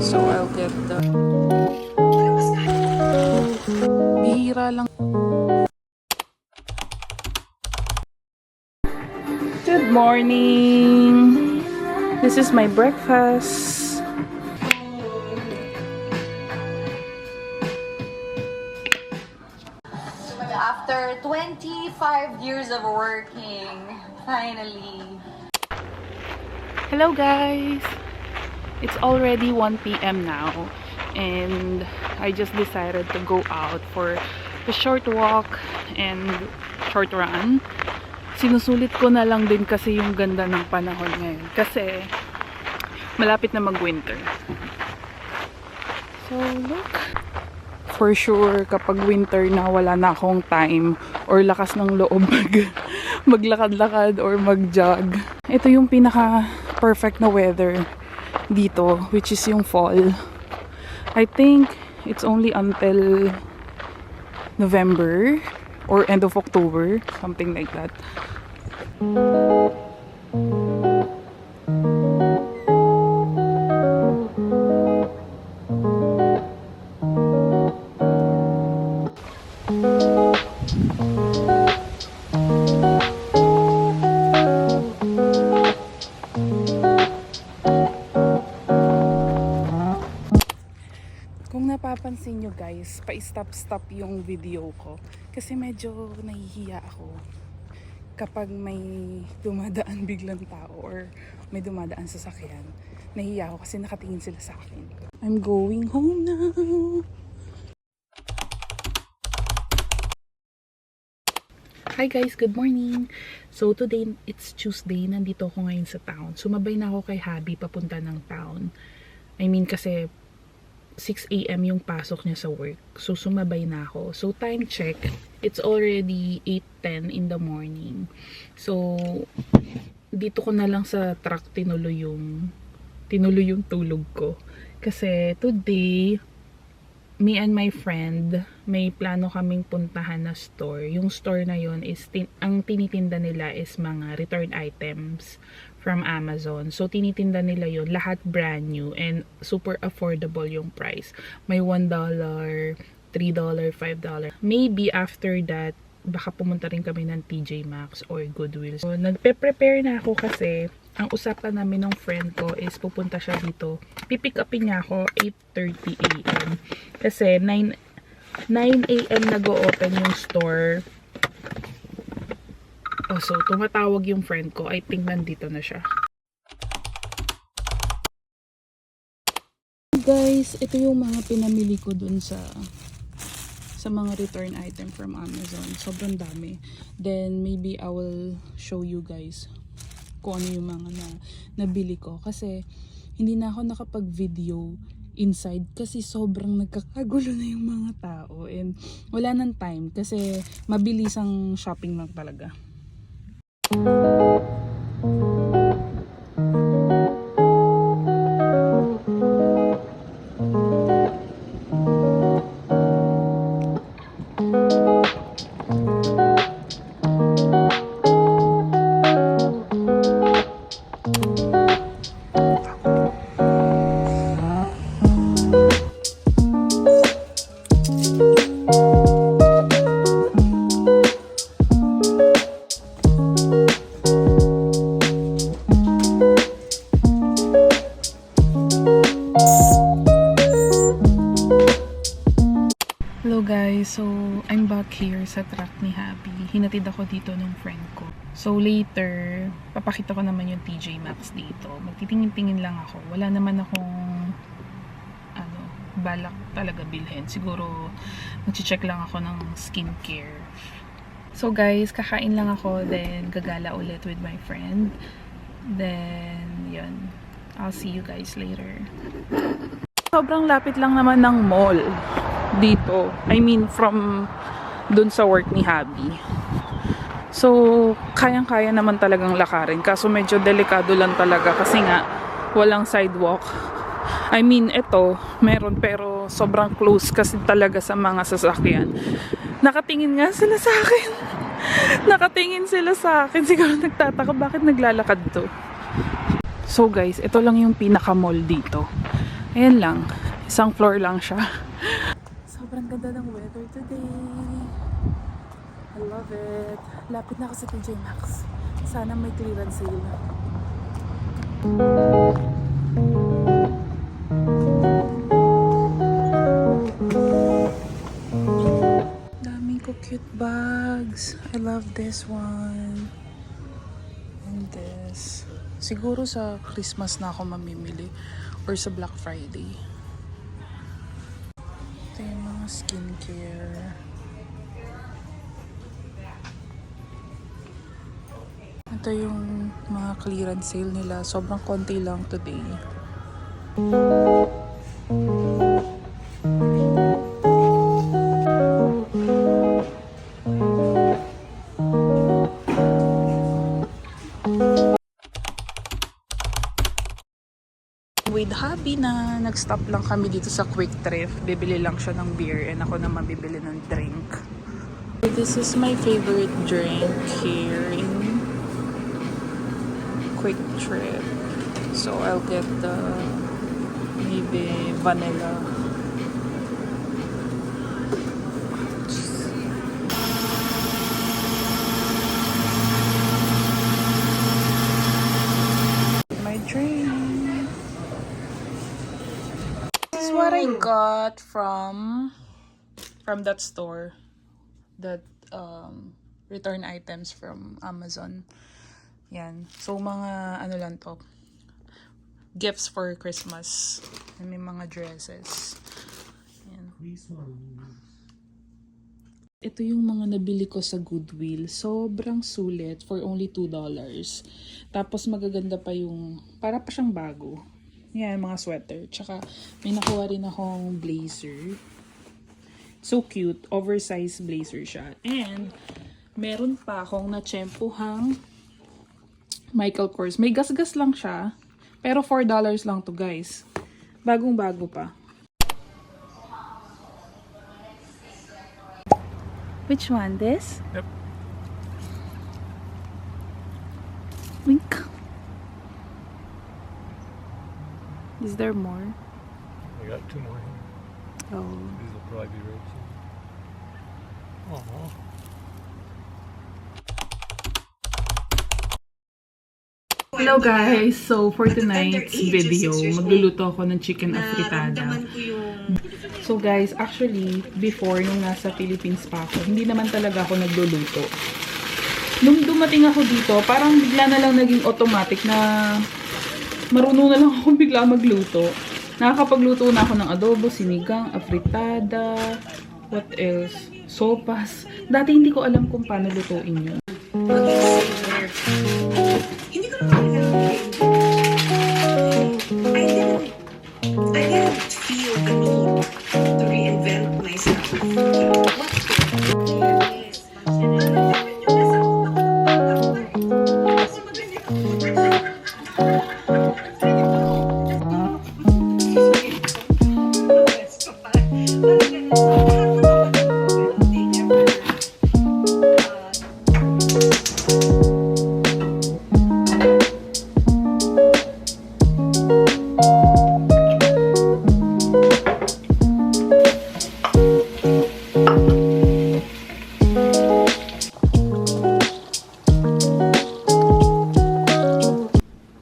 So I'll get the bihira lang. Good morning. This is my breakfast. After 25 years of working, finally. Hello guys! It's already 1 p.m. now and I just decided to go out for a short walk and short run. Sinusulit ko na lang din kasi yung ganda ng panahon ngayon kasi malapit na mag-winter. So look! For sure, kapag winter na wala na akong time or lakas ng loob maglakad-lakad or mag-jog. Ito yung pinaka-perfect na weather dito, which is yung fall. I think it's only until November or end of October, something like that. Kung napapansin nyo guys, pa-stop-stop yung video ko kasi medyo nahihiya ako kapag may dumadaan biglang tao or may dumadaan sasakyan. Nahihiya ako kasi nakatingin sila sa akin. I'm going home now. Hi guys, good morning. So today it's Tuesday, nandito ako ngayon sa town. Sumabay na ako kay Habi papunta ng town. I mean kasi 6 a.m. yung pasok niya sa work. So, sumabay na ako. So, time check. It's already 8:10 in the morning. So, dito ko na lang sa truck tinuloy yung tulog ko. Kasi today, me and my friend, may plano kaming puntahan na store. Yung store na yun is, ang tinitinda nila is mga return items from Amazon. So, tinitinda nila yun. Lahat brand new and super affordable yung price. May $1, $3, $5. Maybe after that, baka pumunta rin kami ng TJ Maxx or Goodwill. So, nagpe-prepare na ako kasi ang usapan namin ng friend ko is pupunta siya dito. Pipick upin niya ako 8:30 a.m. Kasi 9 a.m. nag-o-open yung store. Oh, so, tumatawag yung friend ko. I think nandito na siya. Guys, ito yung mga pinamili ko dun sa mga return item from Amazon. Sobrang dami. Then, maybe I will show you guys kung ano yung mga nabili ko. Kasi, hindi na ako nakapag-video inside kasi sobrang nagkakagulo na yung mga tao. And, wala nang time kasi mabilis ang shopping lang talaga. Hello guys, so I'm back here sa truck ni Happy. Hinatid ako dito ng friend ko. So later, papakita ko naman yung TJ Maxx dito. Magtitingin-tingin lang ako. Wala naman akong balak talaga bilhin. Siguro mag-check lang ako ng skincare. So guys, kakain lang ako, then gagala ulit with my friend. Then, yun. I'll see you guys later. Sobrang lapit lang naman ng mall dito. I mean, from dun sa work ni Habi. So, kayang-kaya naman talagang lakarin. Kaso medyo delikado lang talaga kasi nga walang sidewalk. I mean, ito, meron pero sobrang close kasi talaga sa mga sasakyan. Nakatingin nga sila sa akin. Nakatingin sila sa akin. Siguro nagtataka bakit naglalakad to. So guys, ito lang yung pinaka-mall dito. Ayan lang. Isang floor lang siya. Sobrang ganda ng weather today. I love it. Lapit na ako sa TJ Maxx. Sana may clearance sale. Dami ko cute bags. I love this one. And this. Siguro sa Christmas na ako mamimili. Or sa Black Friday. Ito yung mga skincare. Ito yung mga clearance sale nila. Sobrang konti lang today. With hubby na nag-stop lang kami dito sa Quick Trip. Bibili lang siya ng beer and ako naman bibili ng drink. This is my favorite drink here in Quick Trip. So I'll get the maybe vanilla. My drink. This is what I got from that store. That return items from Amazon. Yan. So, mga ano lang to. Gifts for Christmas. May mga dresses. Yan. Ito yung mga nabili ko sa Goodwill. Sobrang sulit for only $2. Tapos magaganda pa yung, para pa siyang bago. Yan, mga sweater. Tsaka may nakuha rin akong blazer. So cute. Oversized blazer siya. And meron pa akong na-tsempuhang Michael Kors. May gasgas lang siya. Pero $4 lang to, guys. Bagong-bago pa. Which one? This? Yep. Wink. Is there more? I got 2 more here. Oh. These will probably be red soon. Aww. Hello guys! So for tonight's video, magluluto ako ng chicken afritada. So guys, actually, before nung nasa Philippines pa ako, hindi naman talaga ako nagluluto. Nung dumating ako dito, parang bigla na lang naging automatic na marunong na lang ako bigla magluto. Nakakapagluto na ako ng adobo, sinigang, afritada, what else? Sopas. Dati hindi ko alam kung paano lutuin yun. Hindi ko naman I didn't feel the need to reinvent myself.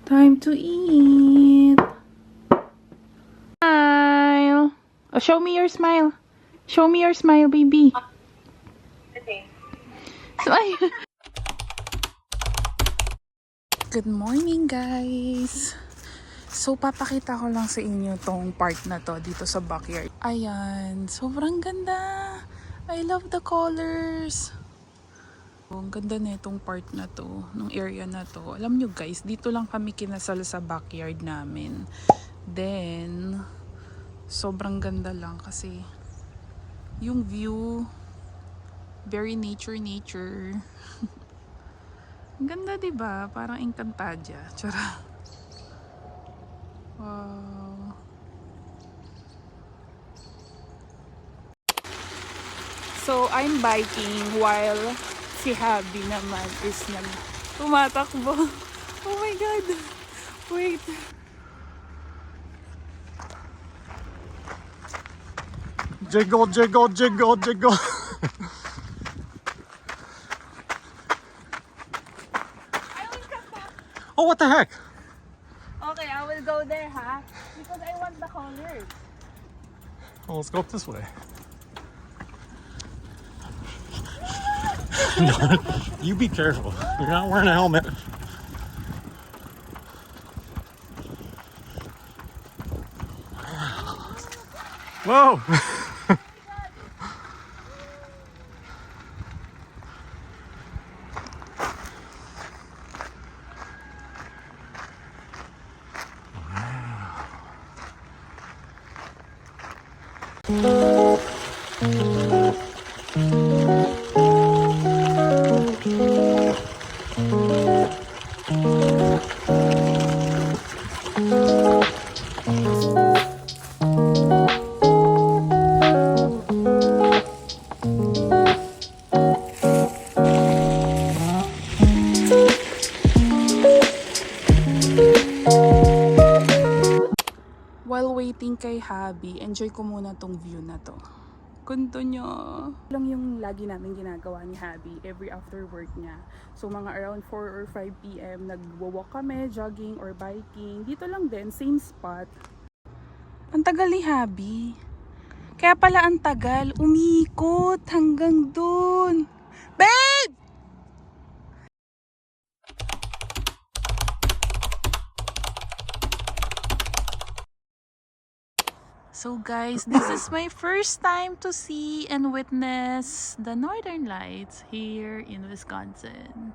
Time to eat. Smile. Oh, show me your smile. Show me your smile, baby. Okay. Smile. Good morning, guys. So, papakita ko lang sa inyo tong part na to dito sa backyard. Ayan. Sobrang ganda. I love the colors. Ang ganda na itong part na to, nung area na to. Alam nyo guys, dito lang kami kinasal sa backyard namin. Then, sobrang ganda lang kasi yung view, very nature. Ang ganda, diba? Parang Encantadia. Tsara. Wow. So, I'm biking while si Habi naman is tumatakbo. Oh my God! Wait. Jiggle, jiggle, jiggle, jiggle. Oh, what the heck? Okay, I will go there, ha? Because I want the colors. Well, let's go up this way. No, you be careful. You're not wearing a helmet. Whoa! While waiting kay Habi, enjoy ko muna tong view na to. Kunto nyo. Lang yung lagi namin ginagawa ni Habi every after work niya. So mga around 4 or 5 p.m. nagwo-walk kami, jogging or biking. Dito lang din, same spot. Ang tagal ni Habi. Kaya pala ang tagal, umiikot hanggang dun. Babe! So guys, this is my first time to see and witness the Northern Lights here in Wisconsin.